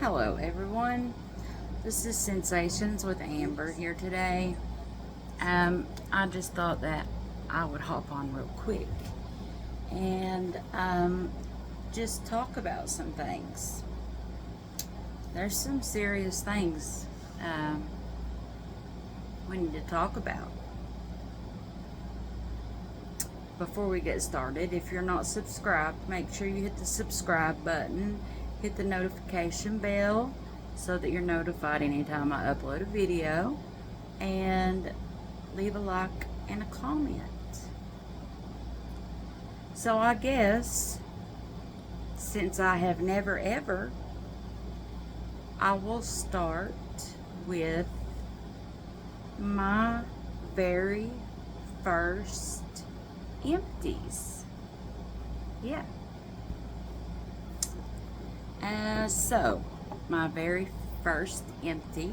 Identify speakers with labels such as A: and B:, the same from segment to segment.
A: Hello everyone, this is Sensations with Amber here today. I just thought that I would hop on real quick and just talk about some things. There's some serious things we need to talk about. Before we get started, if you're not subscribed, make sure you hit the subscribe button, hit the notification bell so that you're notified anytime I upload a video, and leave a like and a comment. So I guess, since I have never ever, I will start with my very first empties. Yeah. So my very first empty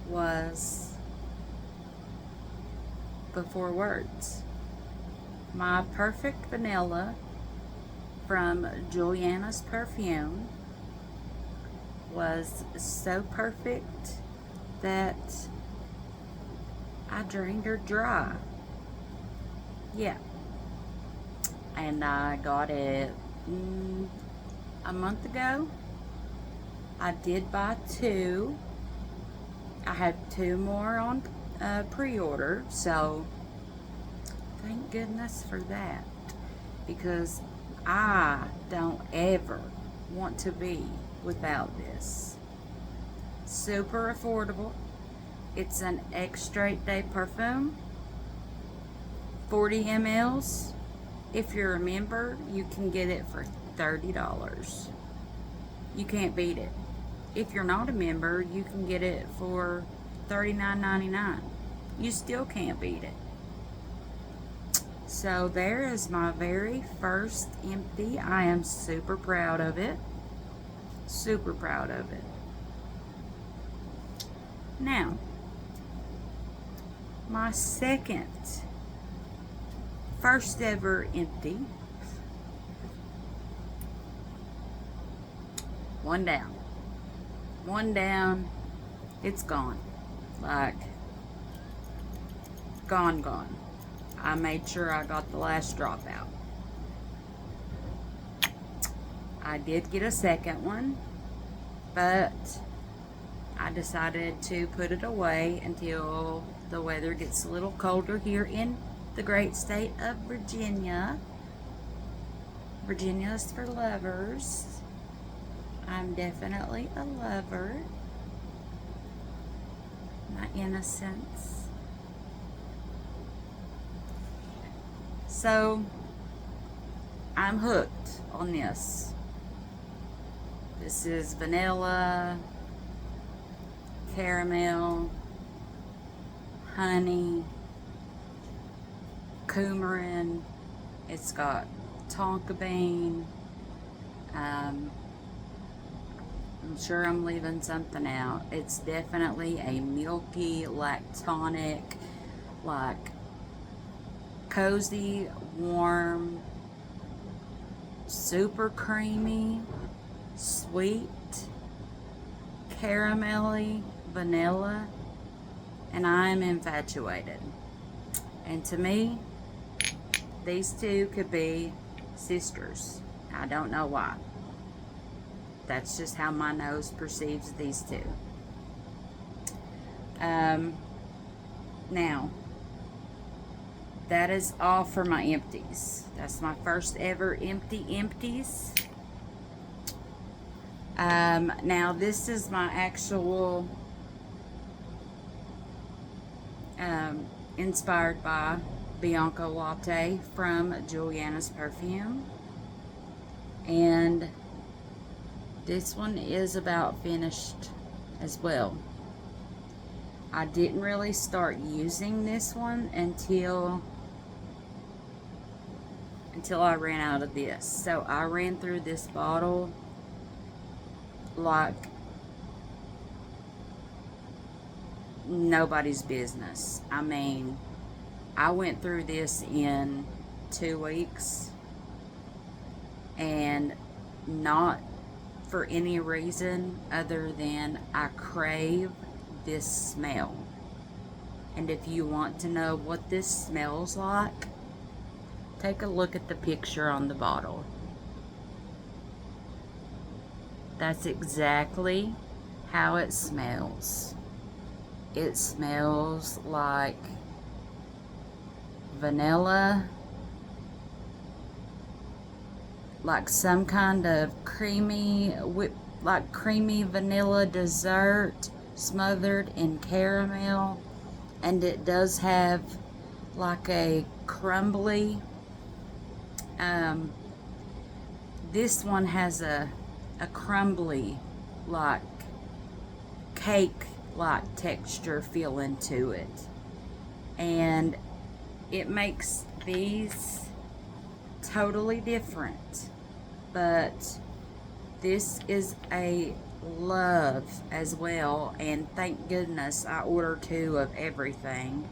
A: was Before Words. My Perfect Vanilla from Juliana's Perfume was so perfect that I drained her dry. Yeah. And I got it a month ago. I did buy two. I have two more on pre-order, so thank goodness for that, because I don't ever want to be without this. Super affordable. It's an extrait day perfume, 40 mLs. If you're a member, you can get it for $30. You can't beat it. If you're not a member, you can get it for $39.99. You still can't beat it. So there is my very first empty. I am super proud of it. Super proud of it. Now, my first ever empty. One down, it's gone. Like, gone. I made sure I got the last drop out. I did get a second one, but I decided to put it away until the weather gets a little colder here in the great state of Virginia. Virginia's for lovers. I'm definitely a lover. My innocence. So, I'm hooked on this. This is vanilla, caramel, honey, coumarin. It's got tonka bean. I'm sure I'm leaving something out. It's definitely a milky, lactonic, like cozy, warm, super creamy, sweet, caramelly, vanilla, and I'm infatuated. And to me, these two could be sisters. I don't know why. That's just how my nose perceives these two. Now, that is all for my empties. That's my first ever empties. Now this is my actual inspired by Bianca Latte from Juliana's Perfume, and this one is about finished as well. I didn't really start using this one until I ran out of this. So I ran through this bottle like nobody's business. I mean, I went through this in 2 weeks, and not for any reason other than I crave this smell. And if you want to know what this smells like, take a look at the picture on the bottle. That's exactly how it smells. It smells like vanilla, like some kind of creamy vanilla dessert smothered in caramel. And it does have like a crumbly, this one has a crumbly, like cake like texture feeling to it, and it makes these totally different. But this is a love as well, and thank goodness I ordered 2 of everything.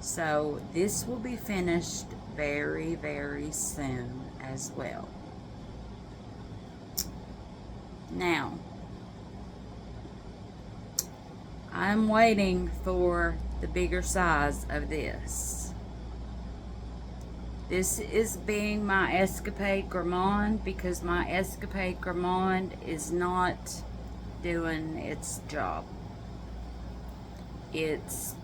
A: So this will be finished very, very soon as well. Now, I'm waiting for the bigger size of this. This is being my Escapade Gourmand because my Escapade Gourmand is not doing its job. It's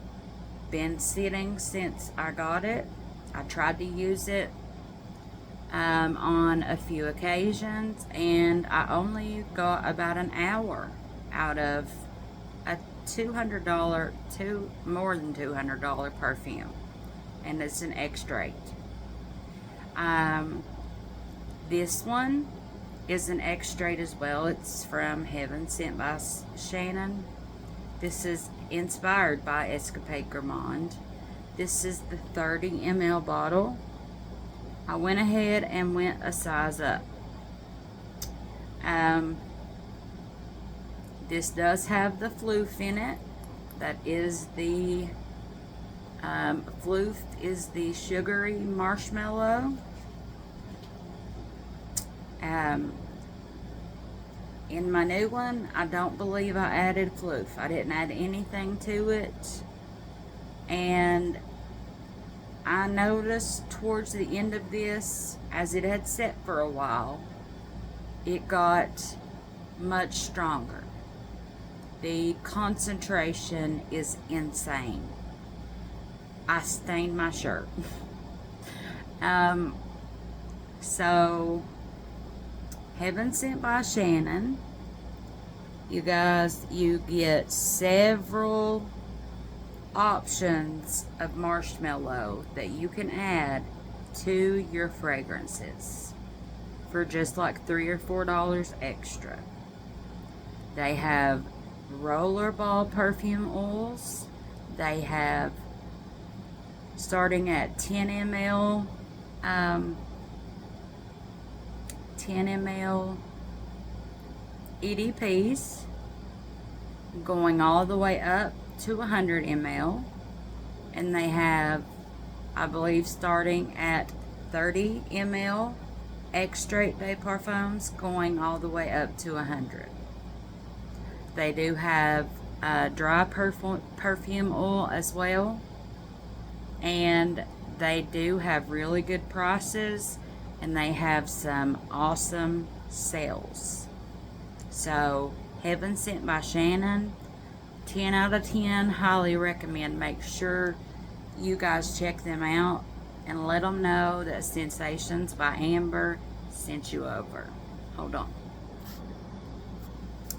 A: been sitting since I got it. I tried to use it on a few occasions, and I only got about an hour out of a more than $200 perfume, and it's an extrait. This one is an extrait as well. It's from Heaven Sent by Shannon. This is inspired by Escapade Gourmand. This is the 30 ml bottle. I went ahead and went a size up. This does have the floof in it. That is the floof is the sugary marshmallow. In my new one, I don't believe I added floof. I didn't add anything to it. And I noticed towards the end of this, as it had set for a while, it got much stronger. The concentration is insane. I stained my shirt. So, Heaven Sent by Shannon. You guys, you get several options of marshmallow that you can add to your fragrances for just like $3 or $4 extra. They have rollerball perfume oils. They have, starting at 10 ml EDPs, going all the way up to 100 ml, and they have, I believe, starting at 30 ml extrait de parfums, going all the way up to 100. They do have dry perfume oil as well, and they do have really good prices, and they have some awesome sales. So, Heaven Sent by Shannon, 10 out of 10, highly recommend. Make sure you guys check them out and let them know that Sensations by Amber sent you over. Hold on.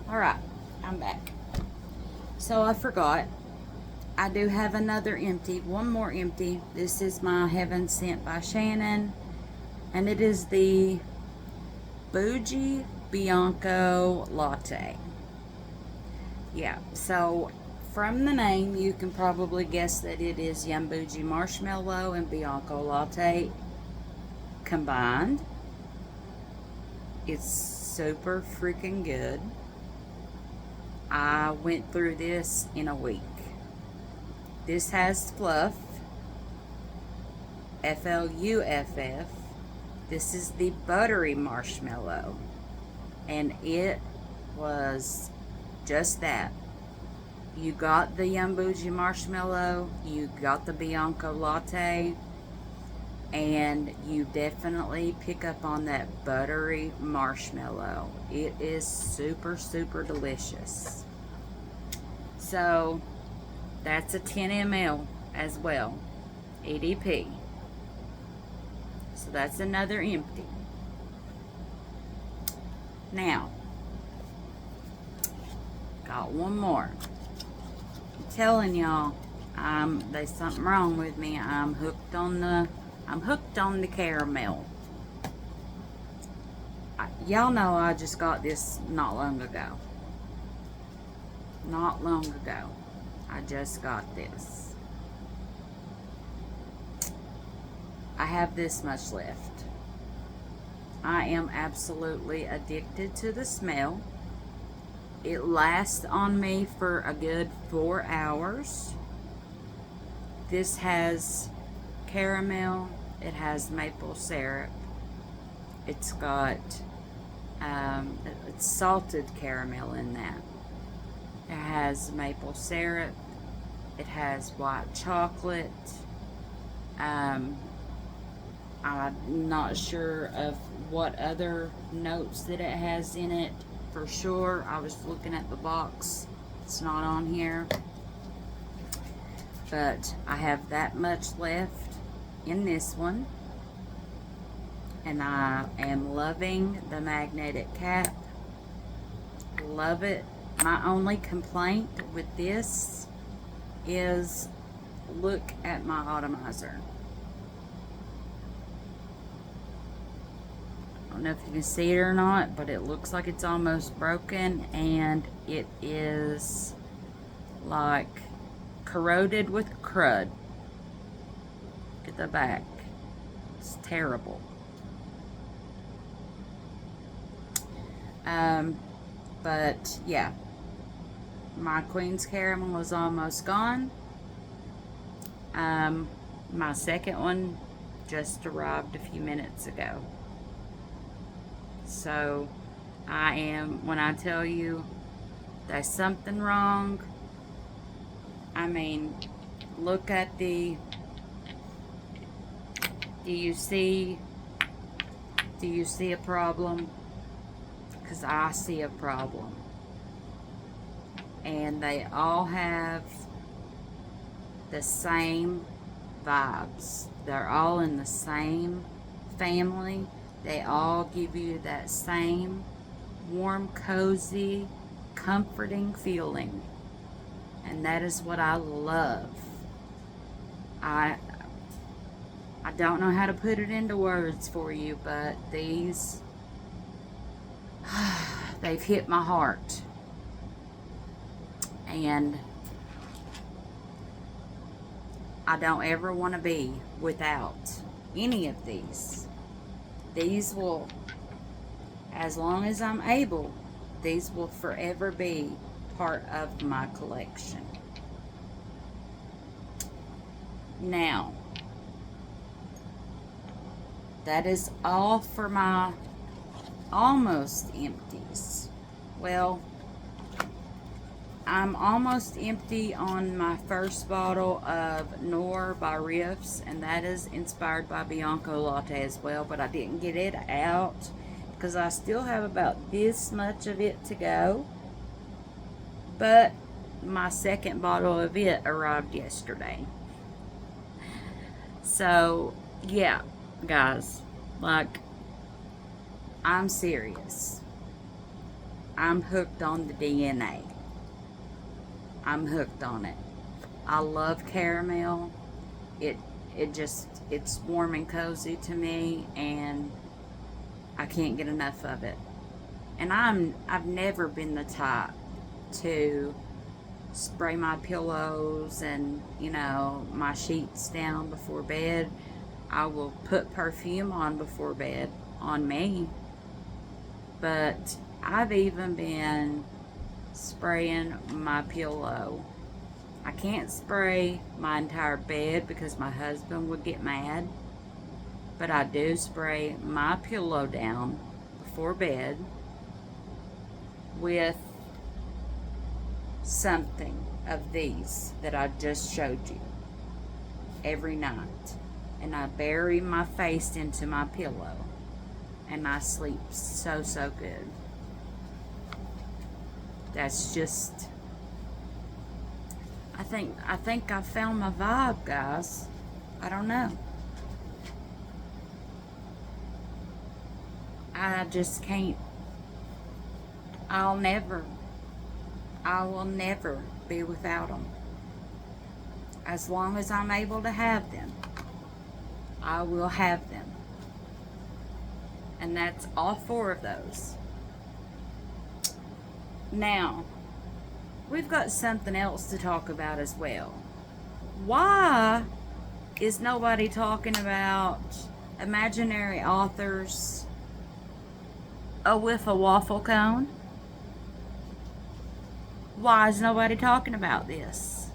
A: Alright, I'm back. So I forgot, I do have another empty, one more empty. This is my Heaven Sent by Shannon, and it is the Bougie Bianco Latte. Yeah, so from the name you can probably guess that it is Yum Bougie Marshmallow and Bianco Latte combined. It's super freaking good. I went through this in a week. This has fluff, FLUFF. This is the buttery marshmallow. and it was just that. You got the Young Bougie marshmallow, you got the Bianco latte, and you definitely pick up on that buttery marshmallow. It is super, super delicious. So that's a 10 ml as well, EDP. So that's another empty. Now, got one more. I'm telling y'all, there's something wrong with me. I'm hooked on the caramel. Y'all know I just got this not long ago. Not long ago. I just got this. I have this much left. I am absolutely addicted to the smell. It lasts on me for a good 4 hours. This has caramel. It has maple syrup. It's got it's salted caramel in that. It has maple syrup. It has white chocolate. I'm not sure of what other notes that it has in it for sure. I was looking at the box. It's not on here. But I have that much left in this one. And I am loving the magnetic cap. Love it. My only complaint with this is look at my atomizer. I don't know if you can see it or not, but it looks like it's almost broken, and it is like corroded with crud. Look at the back. It's terrible. But yeah, my Queen's Caramel is almost gone. My second one just arrived a few minutes ago. So when I tell you there's something wrong, I mean, look at do you see a problem? Because I see a problem. And they all have the same vibes. They're all in the same family. They all give you that same warm, cozy, comforting feeling. And that is what I love. I don't know how to put it into words for you, but these they've hit my heart. And I don't ever want to be without any of these. These will, as long as I'm able, these will forever be part of my collection. Now, that is all for my almost empties. Well, I'm almost empty on my first bottle of Noir by Riffs, and that is inspired by Bianco Latte as well, but I didn't get it out because I still have about this much of it to go. But my second bottle of it arrived yesterday. So, yeah, guys, like, I'm serious. I'm hooked on the DNA. I'm hooked on it. I love caramel. It's warm and cozy to me, and I can't get enough of it. And I've never been the type to spray my pillows and, my sheets down before bed. I will put perfume on before bed on me. But I've even been spraying my pillow. I can't spray my entire bed because my husband would get mad, but I do spray my pillow down before bed, with something of these that I just showed you every night. And I bury my face into my pillow and I sleep so, so good. That's just, I think I found my vibe, guys. I don't know. I just can't. I will never be without them. As long as I'm able to have them, I will have them. And that's all 4 of those. Now, we've got something else to talk about as well. Why is nobody talking about imaginary authors with a waffle cone? Why is nobody talking about this?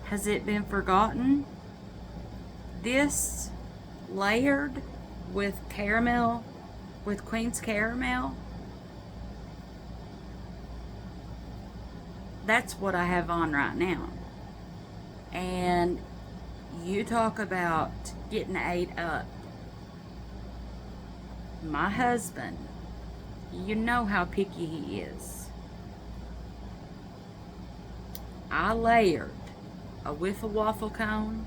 A: Has it been forgotten? This layered with caramel, with Queen's Caramel, that's what I have on right now. And you talk about getting ate up. My husband, you know how picky he is. I layered a whiff of waffle cone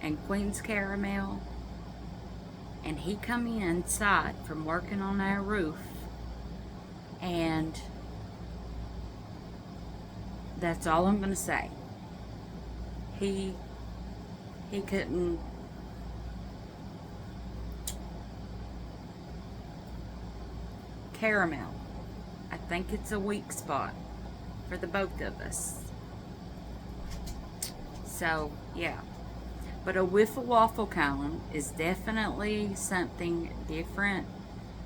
A: and Queen's Caramel, and he come inside from working on our roof, and that's all I'm gonna say. He couldn't. Caramel, I think it's a weak spot for the both of us. So yeah, but a whiff of waffle cone is definitely something different.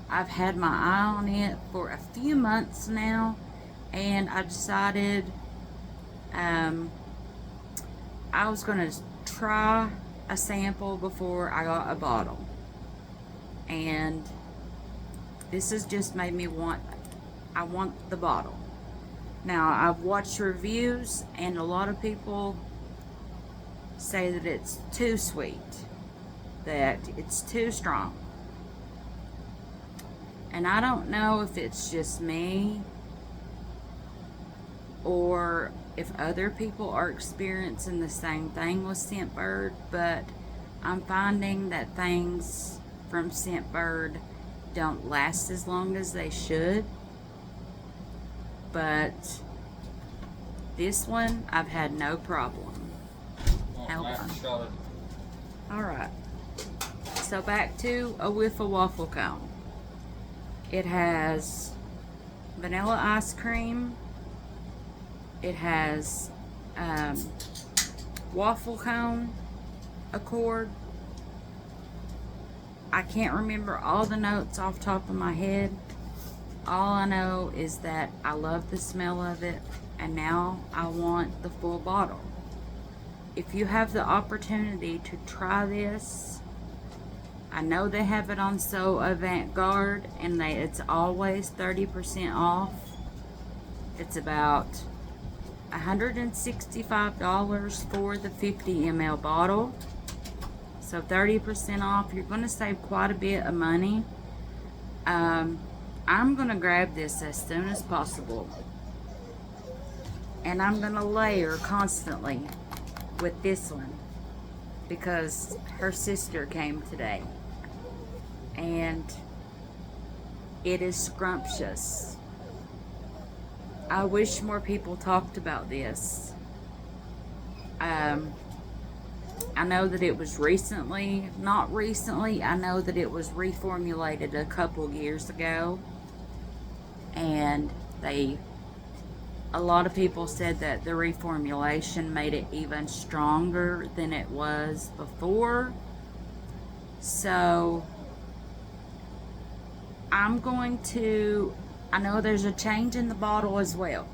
A: I've had my eye on it for a few months now, and I decided I was going to try a sample before I got a bottle. And this has just made me I want the bottle. Now, I've watched reviews, and a lot of people say that it's too sweet, that it's too strong. And I don't know if it's just me or if other people are experiencing the same thing with Scentbird, but I'm finding that things from Scentbird don't last as long as they should. But this one, I've had no problem. Alright, so back to a whiff of waffle cone. It has vanilla ice cream. It has waffle cone accord. I can't remember all the notes off the top of my head. All I know is that I love the smell of it, and now I want the full bottle. If you have the opportunity to try this, I know they have it on So Avant-Garde, and it's always 30% off. It's about $165 for the 50 ml bottle. So 30% off. You're going to save quite a bit of money. I'm going to grab this as soon as possible. And I'm going to layer constantly with this one, because her sister came today. And it is scrumptious. I wish more people talked about this. I know that it was not recently, I know that it was reformulated a couple years ago. And a lot of people said that the reformulation made it even stronger than it was before. So I know there's a change in the bottle as well.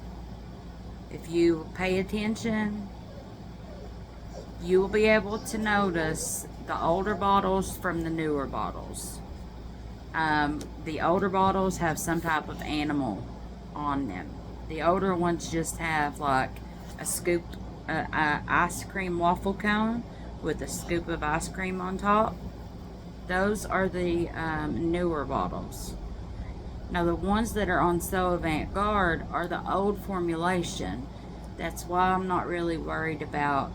A: If you pay attention, you will be able to notice the older bottles from the newer bottles. The older bottles have some type of animal on them. The older ones just have like a scoop, ice cream waffle cone with a scoop of ice cream on top. Those are the newer bottles. Now the ones that are on So Avant-Garde are the old formulation. That's why I'm not really worried about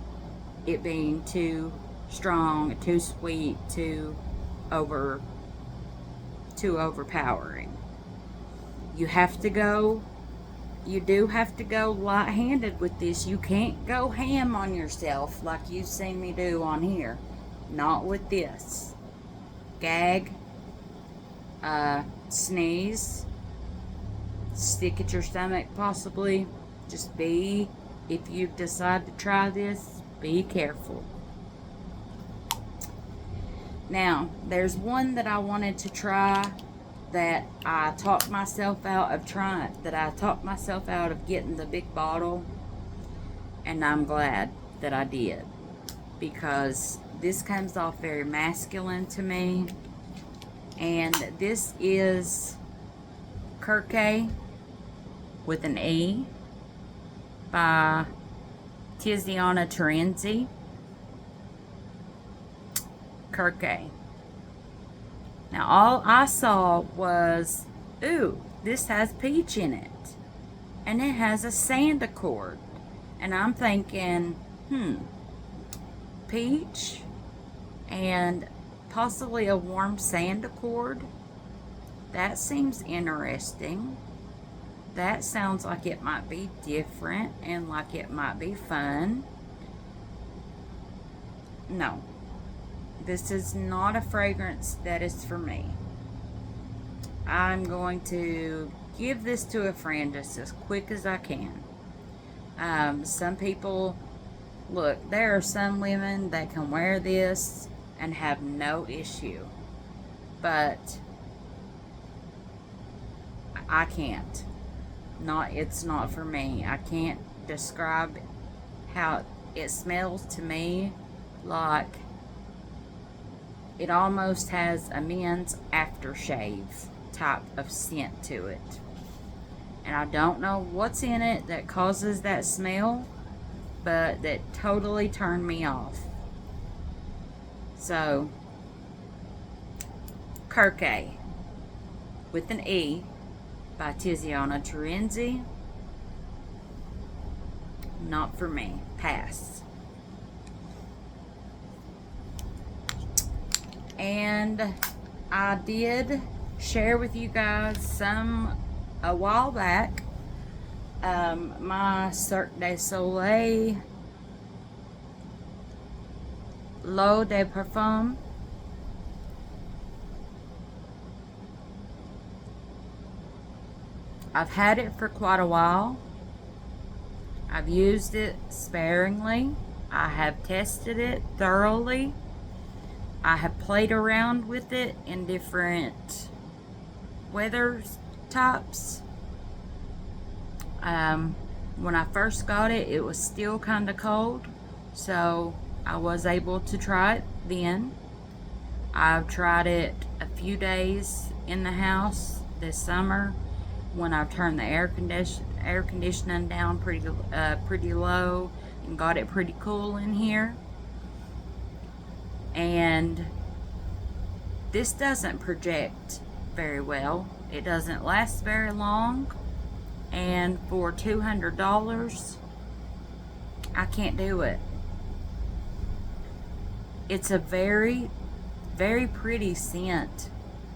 A: it being too strong, too sweet, too overpowering. You do have to go light-handed with this. You can't go ham on yourself like you've seen me do on here. Not with this. Gag, sneeze, stick at your stomach possibly. Just if you decide to try this, be careful. Now, there's one that I wanted to try that I talked myself out of getting the big bottle, and I'm glad that I did, because this comes off very masculine to me. And this is Kirke with an E by Tiziana Terenzi. Kirke. Now all I saw was, ooh, this has peach in it. And it has a sand accord. And I'm thinking, peach and possibly a warm sand accord. That seems interesting. That sounds like it might be different and like it might be fun. No. This is not a fragrance that is for me. I'm going to give this to a friend just as quick as I can. Some people, look, there are some women that can wear this and have no issue. But I can't. It's not for me. I can't describe how it smells to me. Like it almost has a men's aftershave type of scent to it. And I don't know what's in it that causes that smell, but that totally turned me off. So, Kirke with an E by Tiziana Terenzi. Not for me. Pass. And I did share with you guys a while back my Cirque du Soleil L'Eau de Parfum. I've had it for quite a while. I've used it sparingly. I have tested it thoroughly. I have played around with it in different weather types. When I first got it, it was still kind of cold, so I was able to try it then. I've tried it a few days in the house this summer when I've turned the air conditioning down pretty low and got it pretty cool in here. And this doesn't project very well. It doesn't last very long, and for $200 I can't do it. It's a very, very pretty scent.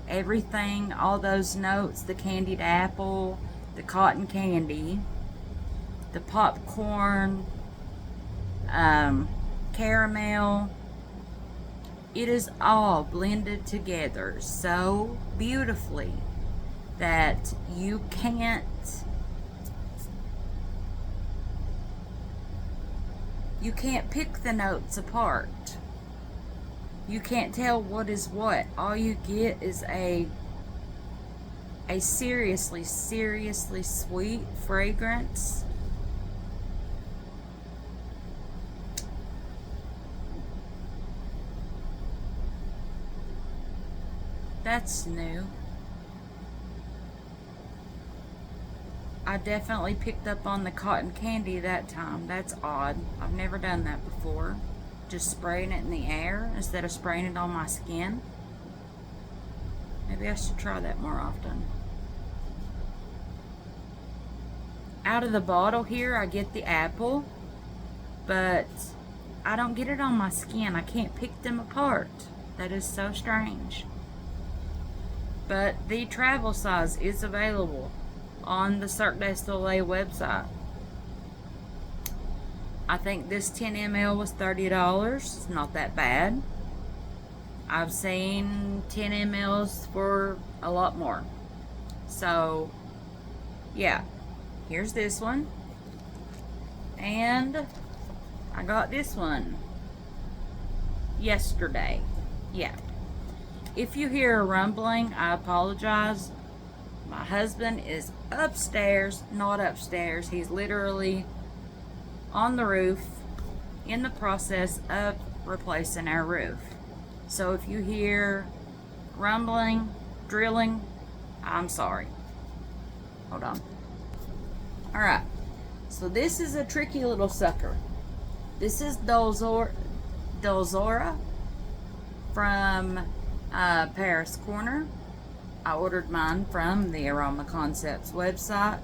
A: Everything, all those notes, the candied apple, the cotton candy, the popcorn, caramel, it is all blended together so beautifully that you can't pick the notes apart. You can't tell what is what. All you get is a seriously, seriously sweet fragrance. That's new. I definitely picked up on the cotton candy that time. That's odd. I've never done that before. Just spraying it in the air instead of spraying it on my skin. Maybe I should try that more often. Out of the bottle here, I get the apple, but I don't get it on my skin. I can't pick them apart. That is so strange. But the travel size is available on the Cirque du Soleil website. I think this 10 ml was $30. It's not that bad. I've seen 10 mls for a lot more. So, yeah. Here's this one. And I got this one yesterday. Yeah. If you hear a rumbling, I apologize. My husband is upstairs, not upstairs. He's literally on the roof in the process of replacing our roof. So if you hear rumbling, drilling, I'm sorry. Hold on. Alright, so this is a tricky little sucker. This is Dulzura from Paris Corner. I ordered mine from the Aroma Concepts website.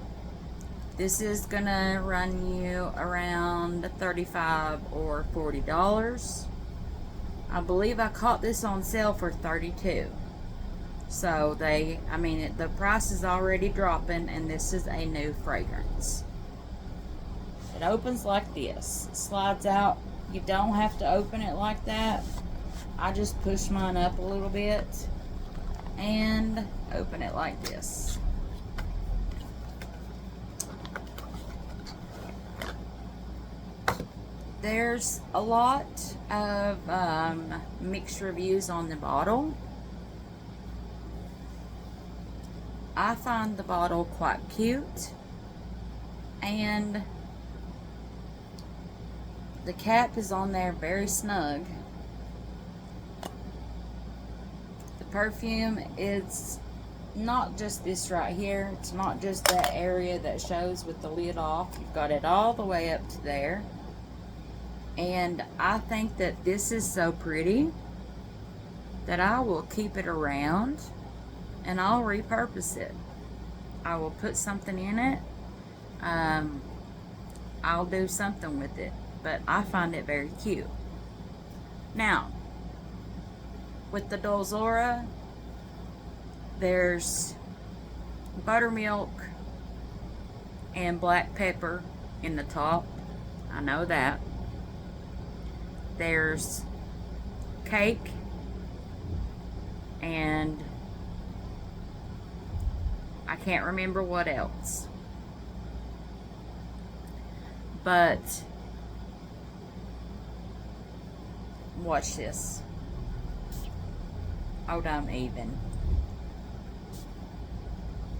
A: This is gonna run you around $35 or $40. I believe I caught this on sale for $32. So the price is already dropping, and this is a new fragrance. It opens like this. It slides out. You don't have to open it like that. I just push mine up a little bit and open it like this. There's a lot of mixed reviews on the bottle. I find the bottle quite cute, and the cap is on there very snug. The perfume is not just this right here. It's not just that area that shows with the lid off. You've got it all the way up to there. And I think that this is so pretty that I will keep it around and I'll repurpose it. I will put something in it. I'll do something with it, but I find it very cute. Now, with the Dulzura, there's buttermilk and black pepper in the top. I know that. There's cake and I can't remember what else. But watch this. Hold on, even.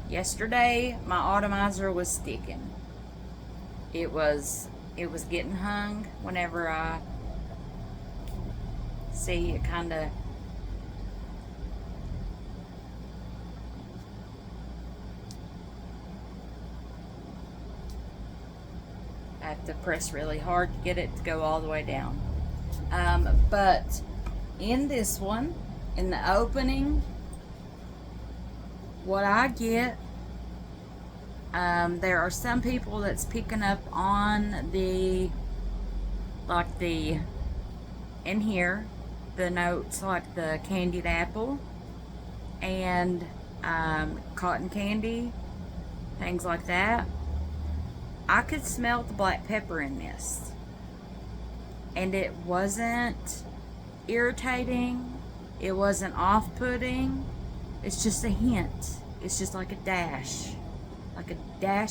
A: Yesterday, my atomizer was sticking. It was getting hung whenever I see it kind of I have to press really hard to get it to go all the way down. But in this one, in the opening, what I get, there are some people that's picking up on the, like the, in here, the notes like the candied apple and cotton candy, things like that. I could smell the black pepper in this, and it wasn't irritating, it wasn't off-putting. It's just a hint. It's just like a dash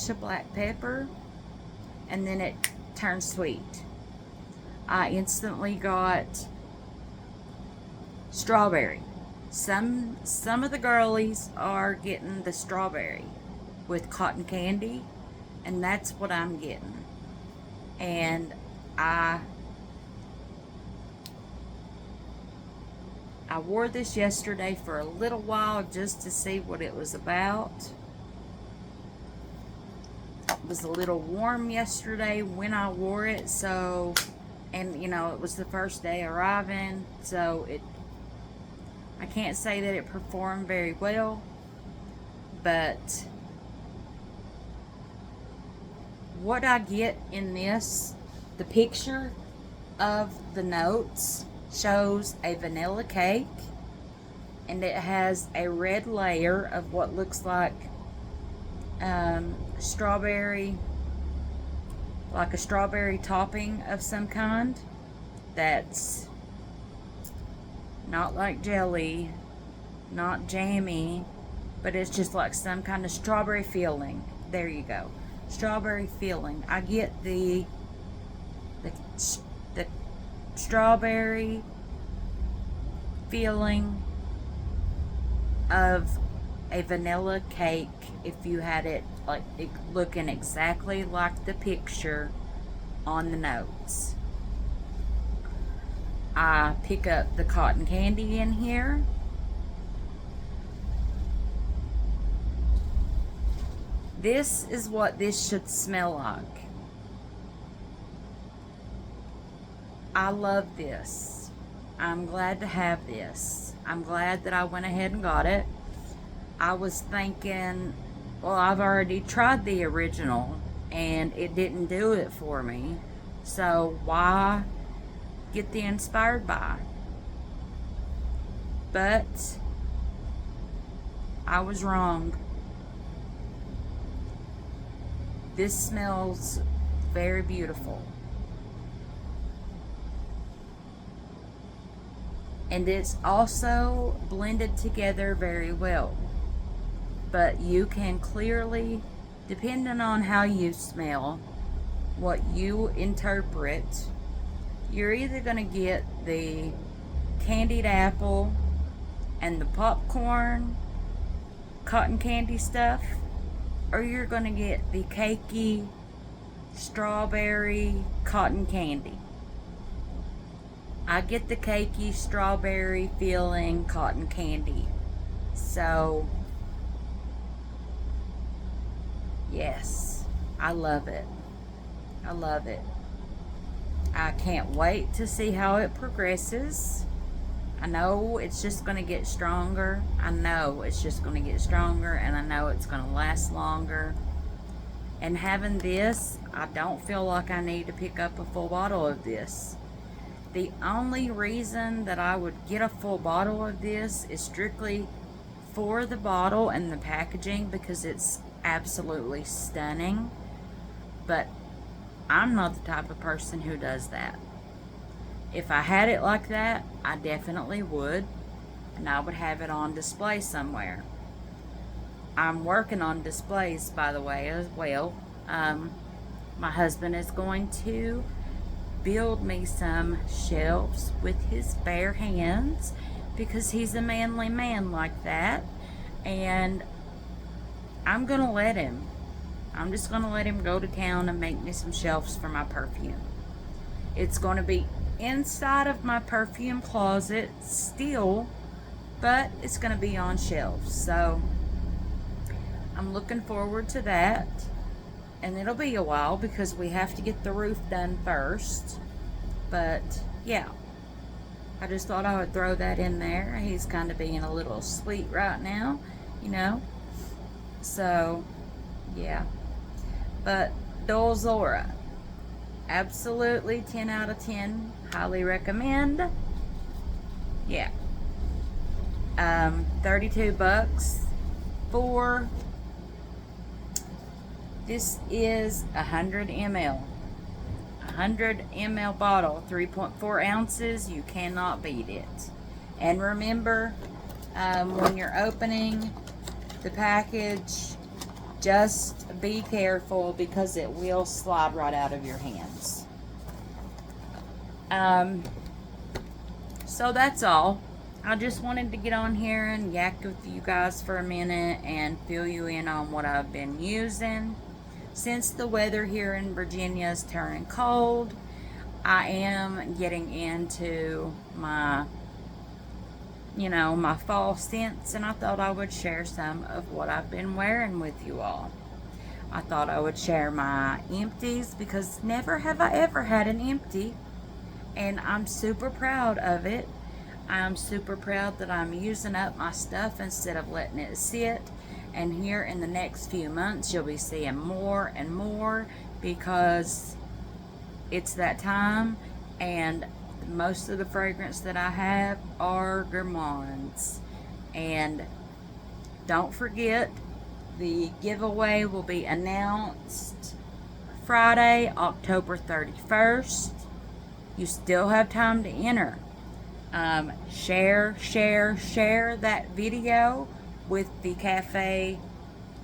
A: of black pepper, and then it turns sweet. I instantly got strawberry. Some of the girlies are getting the strawberry with cotton candy, and that's what I'm getting. And I I wore this yesterday for a little while just to see what it was about. It was a little warm yesterday when I wore it, so, and you know, it was the first day arriving, so I can't say that it performed very well, but what I get in this, the picture of the notes shows a vanilla cake, and it has a red layer of what looks like strawberry, like a strawberry topping of some kind that's not like jelly, not jammy, but it's just like some kind of strawberry filling. There you go, strawberry filling. I get the strawberry feeling of a vanilla cake if you had it like looking exactly like the picture on the notes. I pick up the cotton candy in here. This is what this should smell like. I love this. I'm glad to have this. I'm glad that I went ahead and got it. I was thinking, well, I've already tried the original and it didn't do it for me. So why get the inspired by? But I was wrong. This smells very beautiful. And it's also blended together very well. But you can clearly, depending on how you smell, what you interpret, you're either going to get the candied apple and the popcorn, cotton candy stuff, or you're going to get the cakey, strawberry, cotton candy. I get the cakey, strawberry feeling cotton candy. So, yes, I love it. I love it. I can't wait to see how it progresses. I know it's just going to get stronger. I know it's just going to get stronger, and I know it's going to last longer. And having this, I don't feel like I need to pick up a full bottle of this. The only reason that I would get a full bottle of this is strictly for the bottle and the packaging, because it's absolutely stunning. But I'm not the type of person who does that. If I had it like that, I definitely would, and I would have it on display somewhere. I'm working on displays, by the way, as well. My husband is going to build me some shelves with his bare hands, because he's a manly man like that, and I'm gonna let him. I'm just gonna let him go to town and make me some shelves for my perfume. It's gonna be inside of my perfume closet still, but it's gonna be on shelves. So I'm looking forward to that. And it'll be a while because we have to get the roof done first. But yeah, I just thought I would throw that in there. He's kind of being a little sweet right now, you know. So yeah, but Dulzura, absolutely 10 out of 10. Highly recommend. Yeah. 32 bucks for, this is 100 ml. 100 ml bottle, 3.4 ounces. You cannot beat it. And remember, when you're opening the package, just be careful because it will slide right out of your hands. So that's all. I just wanted to get on here and yak with you guys for a minute and fill you in on what I've been using. Since the weather here in Virginia is turning cold, I am getting into my you know, my fall scents, and I thought I would share some of what I've been wearing with you all. I thought I would share my empties because never have I ever had an empty, and I'm super proud of it. I'm super proud that I'm using up my stuff instead of letting it sit. And here in the next few months, you'll be seeing more and more because it's that time, and most of the fragrance that I have are gourmands. And don't forget, the giveaway will be announced Friday, October 31st. You still have time to enter. Share that video with the cafe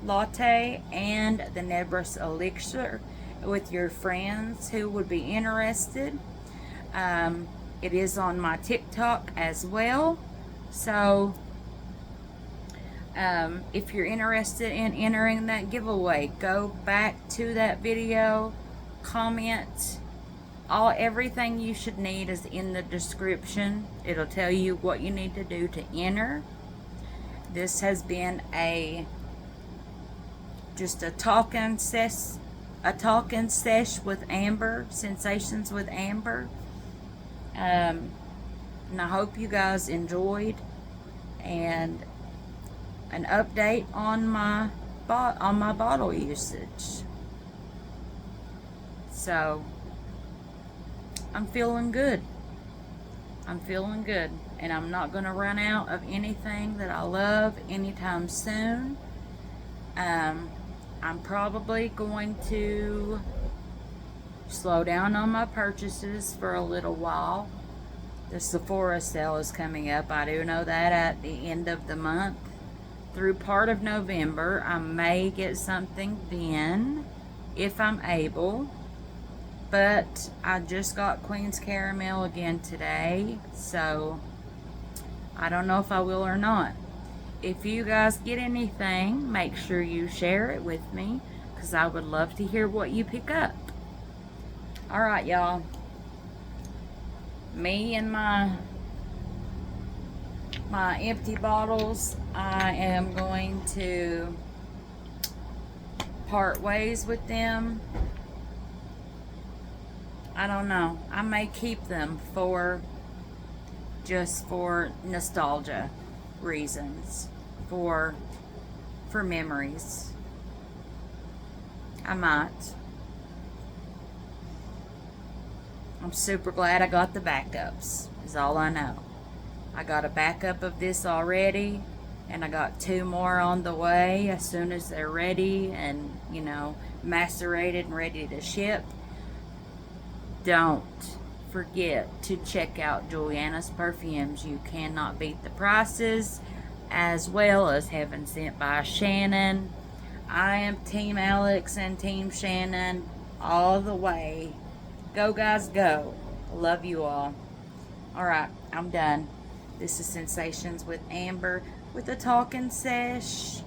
A: latte and the Nebris elixir with your friends who would be interested. It is on my TikTok as well. So if you're interested in entering that giveaway, go back to that video, comment. Everything you should need is in the description. It'll tell you what you need to do to enter. This has been just a talking sesh with Amber, Sensations with Amber. And I hope you guys enjoyed, and an update on my bottle usage. So I'm feeling good. I'm feeling good, and I'm not going to run out of anything that I love anytime soon. I'm probably going to slow down on my purchases for a little while. The Sephora sale is coming up. I do know that at the end of the month. Through part of November, I may get something then, if I'm able. But I just got Queen's Caramel again today, so I don't know if I will or not. If you guys get anything, make sure you share it with me, because I would love to hear what you pick up. Alright, y'all. Me and my empty bottles, I am going to part ways with them. I don't know. I may keep them just for nostalgia reasons, for memories. I might. I'm super glad I got the backups, is all I know. I got a backup of this already, and I got 2 more on the way as soon as they're ready and, you know, macerated and ready to ship. Don't forget to check out Juliana's perfumes. You cannot beat the prices, as well as Heaven Sent by Shannon. I am Team Alex and Team Shannon all the way. Go guys, go. Love you all. Alright, I'm done. This is Sensations with Amber with a talking sesh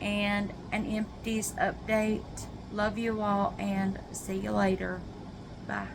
A: and an empties update. Love you all, and see you later. Bye.